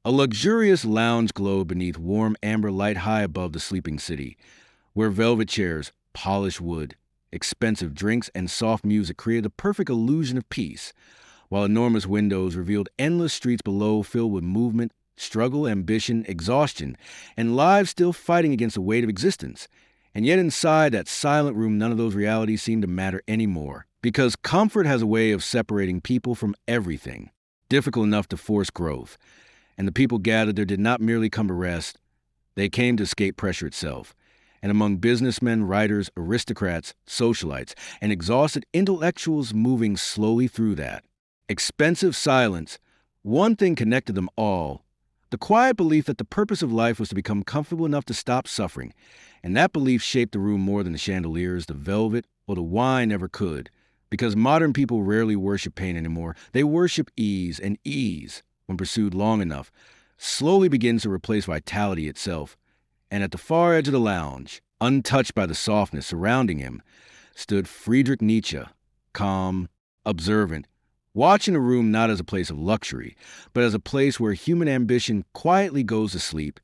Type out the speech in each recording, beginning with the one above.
A luxurious lounge glowed beneath warm amber light high above the sleeping city, where velvet chairs, polished wood, expensive drinks, and soft music created a perfect illusion of peace, while enormous windows revealed endless streets below filled with movement, struggle, ambition, exhaustion, and lives still fighting against the weight of existence. And yet inside that silent room, none of those realities seemed to matter anymore, because comfort has a way of separating people from everything, difficult enough to force growth. And the people gathered there did not merely come to rest, they came to escape pressure itself. And among businessmen, writers, aristocrats, socialites, and exhausted intellectuals moving slowly through that expensive silence, one thing connected them all: the quiet belief that the purpose of life was to become comfortable enough to stop suffering. And that belief shaped the room more than the chandeliers, the velvet, or the wine ever could. Because modern people rarely worship pain anymore. They worship ease, and ease, when pursued long enough, slowly begins to replace vitality itself. And at the far edge of the lounge, untouched by the softness surrounding him, stood Friedrich Nietzsche, calm, observant, watching the room not as a place of luxury, but as a place where human ambition quietly goes to sleep.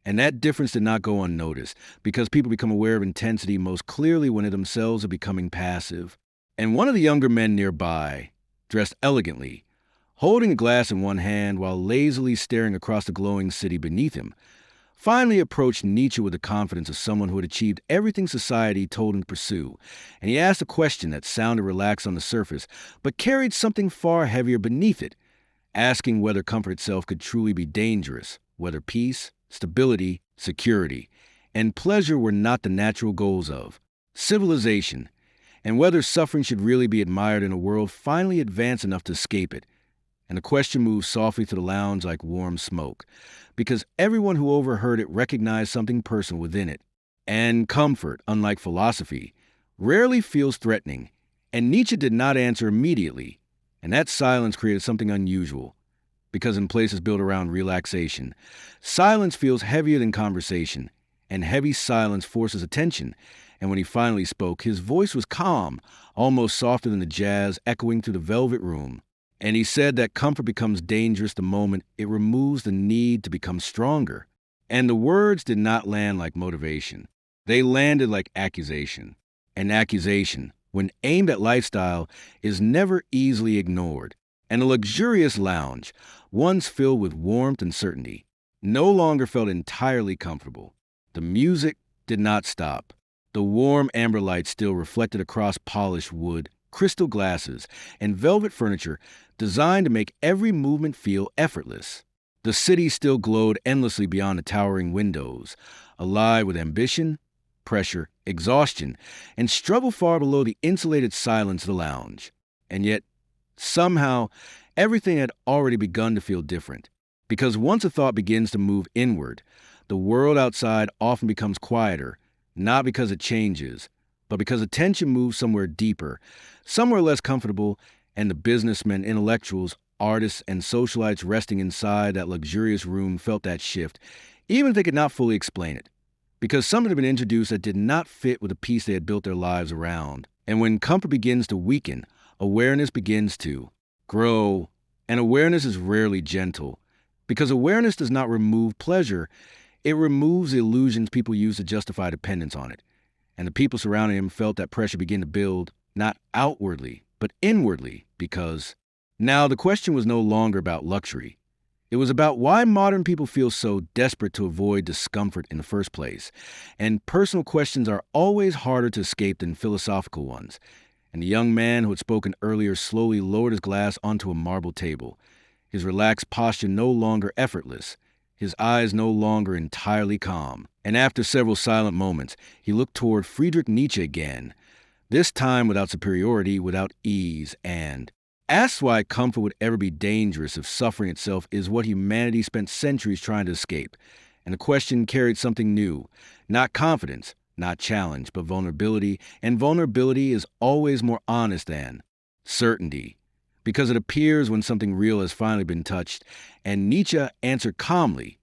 And that difference did not go unnoticed, because people become aware of intensity most clearly when they themselves are becoming passive. And one of the younger men nearby, dressed elegantly, holding a glass in one hand while lazily staring across the glowing city beneath him, finally approached Nietzsche with the confidence of someone who had achieved everything society told him to pursue. And he asked a question that sounded relaxed on the surface, but carried something far heavier beneath it, asking whether comfort itself could truly be dangerous, whether peace, stability, security, and pleasure were not the natural goals of civilization, and whether suffering should really be admired in a world finally advanced enough to escape it. And the question moved softly through the lounge like warm smoke, because everyone who overheard it recognized something personal within it. And comfort, unlike philosophy, rarely feels threatening, and Nietzsche did not answer immediately, and that silence created something unusual. Because in places built around relaxation, silence feels heavier than conversation, and heavy silence forces attention. And when he finally spoke, his voice was calm, almost softer than the jazz echoing through the velvet room. And he said that comfort becomes dangerous the moment it removes the need to become stronger. And the words did not land like motivation. They landed like accusation. And accusation, when aimed at lifestyle, is never easily ignored. And a luxurious lounge, once filled with warmth and certainty, no longer felt entirely comfortable. The music did not stop. The warm amber light still reflected across polished wood, crystal glasses, and velvet furniture designed to make every movement feel effortless. The city still glowed endlessly beyond the towering windows, alive with ambition, pressure, exhaustion, and struggle far below the insulated silence of the lounge. And yet, somehow, everything had already begun to feel different. Because once a thought begins to move inward, the world outside often becomes quieter, not because it changes, but because attention moves somewhere deeper, somewhere less comfortable, and the businessmen, intellectuals, artists, and socialites resting inside that luxurious room felt that shift, even if they could not fully explain it. Because something had been introduced that did not fit with the piece they had built their lives around. And when comfort begins to weaken, awareness begins to grow. And awareness is rarely gentle, because awareness does not remove pleasure. It removes the illusions people use to justify dependence on it. And the people surrounding him felt that pressure begin to build, not outwardly, but inwardly, because now the question was no longer about luxury. It was about why modern people feel so desperate to avoid discomfort in the first place. And personal questions are always harder to escape than philosophical ones. And the young man who had spoken earlier slowly lowered his glass onto a marble table, his relaxed posture no longer effortless, his eyes no longer entirely calm. And after several silent moments, he looked toward Friedrich Nietzsche again, this time without superiority, without ease, and asked why comfort would ever be dangerous if suffering itself is what humanity spent centuries trying to escape. And the question carried something new, not confidence, not challenge, but vulnerability, and vulnerability is always more honest than certainty, because it appears when something real has finally been touched. And Nietzsche answered calmly,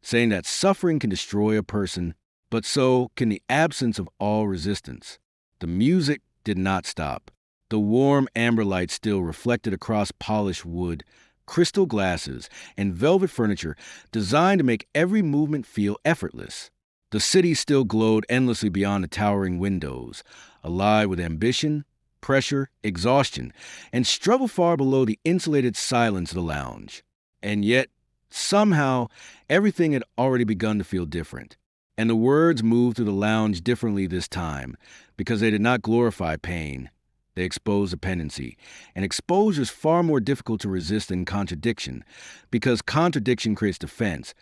saying that suffering can destroy a person, but so can the absence of all resistance. The music did not stop. The warm amber light still reflected across polished wood, crystal glasses, and velvet furniture designed to make every movement feel effortless. The city still glowed endlessly beyond the towering windows, alive with ambition, pressure, exhaustion, and struggle far below the insulated silence of the lounge. And yet, somehow, everything had already begun to feel different. And the words moved through the lounge differently this time, because they did not glorify pain. They exposed dependency. And exposure is far more difficult to resist than contradiction, because contradiction creates defense,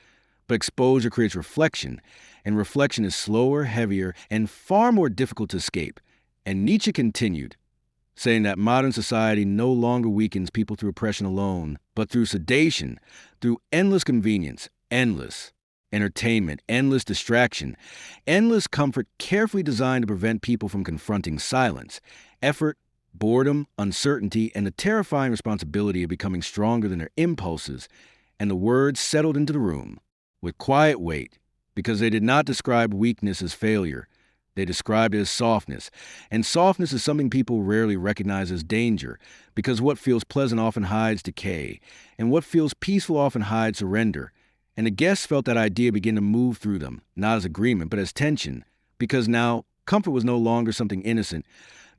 but exposure creates reflection, and reflection is slower, heavier, and far more difficult to escape. And Nietzsche continued, saying that modern society no longer weakens people through oppression alone, but through sedation, through endless convenience, endless entertainment, endless distraction, endless comfort carefully designed to prevent people from confronting silence, effort, boredom, uncertainty, and the terrifying responsibility of becoming stronger than their impulses. And the words settled into the room with quiet weight, because they did not describe weakness as failure. They described it as softness, and softness is something people rarely recognize as danger, because what feels pleasant often hides decay, and what feels peaceful often hides surrender. And the guests felt that idea begin to move through them, not as agreement, but as tension, because now comfort was no longer something innocent,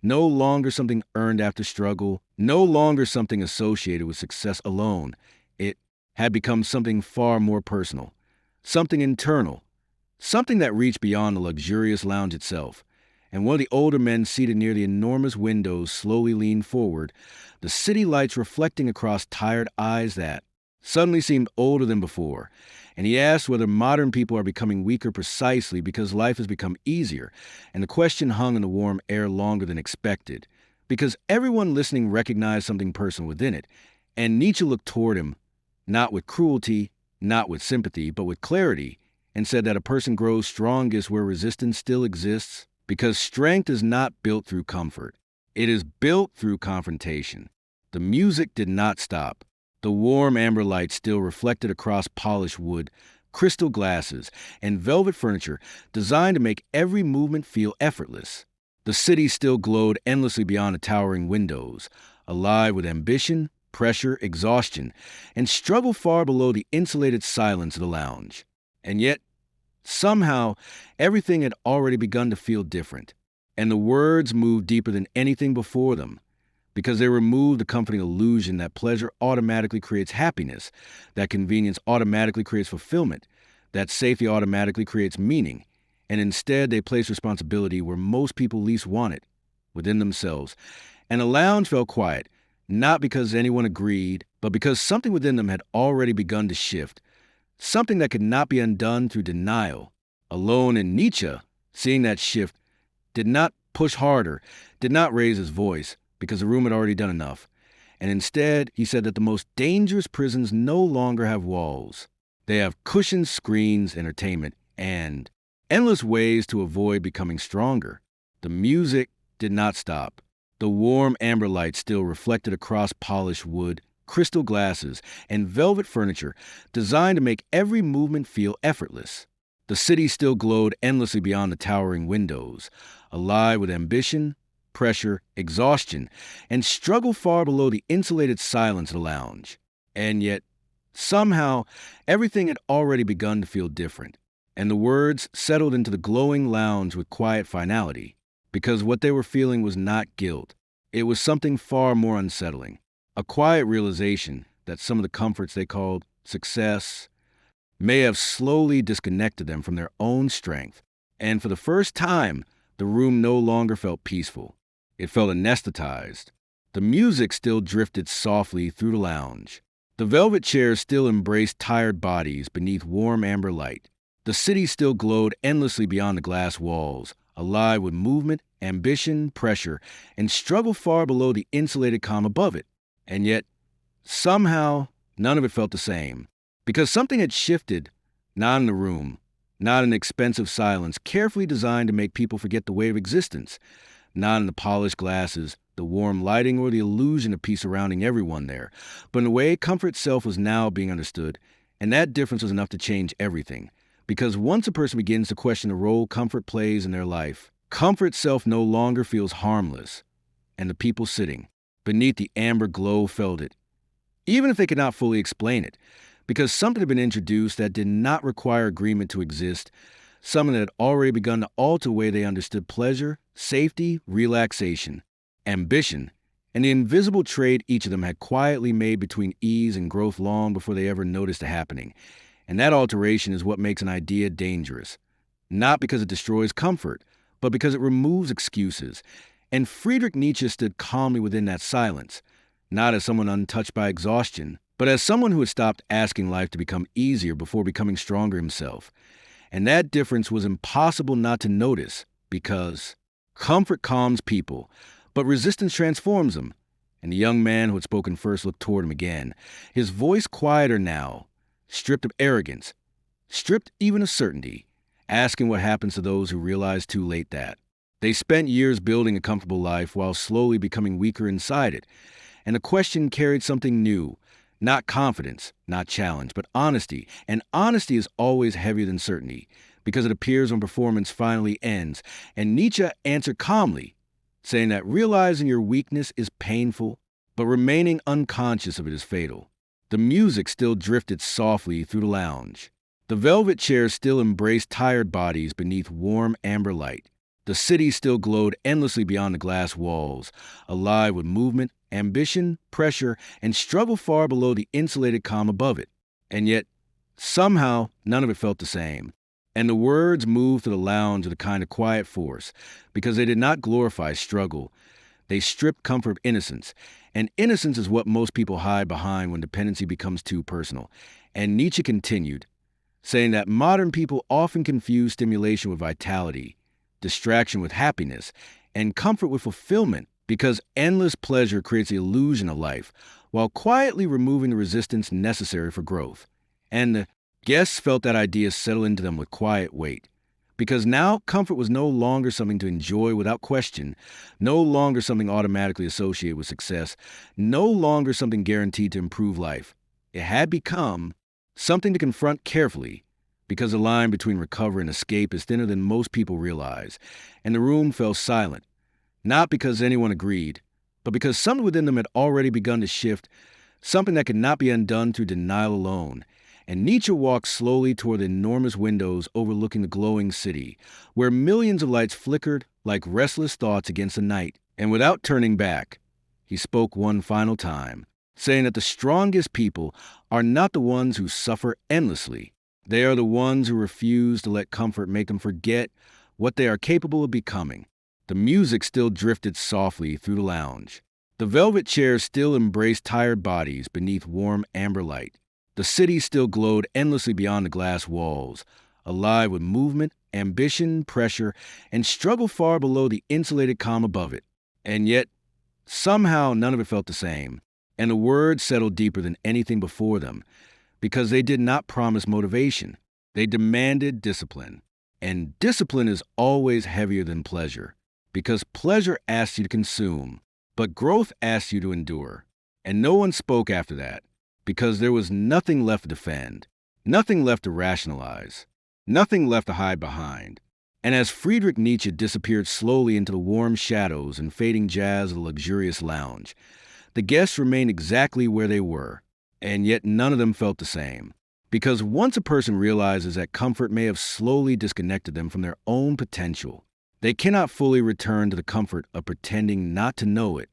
no longer something earned after struggle, no longer something associated with success alone. It had become something far more personal, something internal, something that reached beyond the luxurious lounge itself. And one of the older men seated near the enormous windows slowly leaned forward, the city lights reflecting across tired eyes that suddenly seemed older than before. And he asked whether modern people are becoming weaker precisely because life has become easier, and the question hung in the warm air longer than expected, because everyone listening recognized something personal within it. And Nietzsche looked toward him, not with cruelty, not with sympathy, but with clarity, and said that a person grows strongest where resistance still exists, because strength is not built through comfort. It is built through confrontation. The music did not stop. The warm amber light still reflected across polished wood, crystal glasses, and velvet furniture designed to make every movement feel effortless. The city still glowed endlessly beyond the towering windows, alive with ambition, pressure, exhaustion, and struggle far below the insulated silence of the lounge. And yet, somehow, everything had already begun to feel different, and the words moved deeper than anything before them, because they removed the comforting illusion that pleasure automatically creates happiness, that convenience automatically creates fulfillment, that safety automatically creates meaning, and instead they placed responsibility where most people least want it, within themselves. And the lounge felt quiet, not because anyone agreed, but because something within them had already begun to shift, something that could not be undone through denial. Alone in Nietzsche, seeing that shift, did not push harder, did not raise his voice, because the room had already done enough. And instead, he said that the most dangerous prisons no longer have walls. They have cushioned screens, entertainment, and endless ways to avoid becoming stronger. The music did not stop. The warm amber light still reflected across polished wood, crystal glasses, and velvet furniture designed to make every movement feel effortless. The city still glowed endlessly beyond the towering windows, alive with ambition, pressure, exhaustion, and struggle far below the insulated silence of the lounge. And yet, somehow, everything had already begun to feel different, and the words settled into the glowing lounge with quiet finality, because what they were feeling was not guilt. It was something far more unsettling, a quiet realization that some of the comforts they called success may have slowly disconnected them from their own strength. And for the first time, the room no longer felt peaceful. It felt anesthetized. The music still drifted softly through the lounge. The velvet chairs still embraced tired bodies beneath warm amber light. The city still glowed endlessly beyond the glass walls, alive with movement, ambition, pressure, and struggle far below the insulated calm above it. And yet, somehow, none of it felt the same, because something had shifted, not in the room, not in expensive silence carefully designed to make people forget the way of existence, not in the polished glasses, the warm lighting, or the illusion of peace surrounding everyone there, but in the way comfort itself was now being understood. And that difference was enough to change everything, because once a person begins to question the role comfort plays in their life, comfort itself no longer feels harmless, and the people sitting beneath the amber glow felt it. even if they could not fully explain it, because something had been introduced that did not require agreement to exist, something that had already begun to alter the way they understood pleasure, safety, relaxation, ambition, and the invisible trade each of them had quietly made between ease and growth long before they ever noticed it happening. And that alteration is what makes an idea dangerous. Not because it destroys comfort, but because it removes excuses. And Friedrich Nietzsche stood calmly within that silence, not as someone untouched by exhaustion, but as someone who had stopped asking life to become easier before becoming stronger himself. And that difference was impossible not to notice, because comfort calms people, but resistance transforms them. And the young man who had spoken first looked toward him again, his voice quieter now, stripped of arrogance, stripped even of certainty, asking what happens to those who realize too late that they spent years building a comfortable life while slowly becoming weaker inside it. And the question carried something new, not confidence, not challenge, but honesty. And honesty is always heavier than certainty, because it appears when performance finally ends. And Nietzsche answered calmly, saying that realizing your weakness is painful, but remaining unconscious of it is fatal. The music still drifted softly through the lounge. The velvet chairs still embraced tired bodies beneath warm amber light. The city still glowed endlessly beyond the glass walls, alive with movement, ambition, pressure, and struggle far below the insulated calm above it. And yet, somehow, none of it felt the same. And the words moved through the lounge with a kind of quiet force, because they did not glorify struggle. They stripped comfort of innocence. And innocence is what most people hide behind when dependency becomes too personal. And Nietzsche continued, saying that modern people often confuse stimulation with vitality, distraction with happiness, and comfort with fulfillment, because endless pleasure creates the illusion of life, while quietly removing the resistance necessary for growth. And the guests felt that idea settle into them with quiet weight, because now comfort was no longer something to enjoy without question, no longer something automatically associated with success, no longer something guaranteed to improve life. It had become something to confront carefully, because the line between recovery and escape is thinner than most people realize, and the room fell silent, not because anyone agreed, but because something within them had already begun to shift, something that could not be undone through denial alone. And Nietzsche walked slowly toward the enormous windows overlooking the glowing city, where millions of lights flickered like restless thoughts against the night. And without turning back, he spoke one final time, saying that the strongest people are not the ones who suffer endlessly. They are the ones who refuse to let comfort make them forget what they are capable of becoming. The music still drifted softly through the lounge. The velvet chairs still embraced tired bodies beneath warm amber light. The city still glowed endlessly beyond the glass walls, alive with movement, ambition, pressure, and struggle far below the insulated calm above it. And yet, somehow none of it felt the same, and the words settled deeper than anything before them, because they did not promise motivation. They demanded discipline. And discipline is always heavier than pleasure, because pleasure asks you to consume, but growth asks you to endure. And no one spoke after that, because there was nothing left to defend, nothing left to rationalize, nothing left to hide behind. And as Friedrich Nietzsche disappeared slowly into the warm shadows and fading jazz of the luxurious lounge, the guests remained exactly where they were, and yet none of them felt the same. Because once a person realizes that comfort may have slowly disconnected them from their own potential, they cannot fully return to the comfort of pretending not to know it.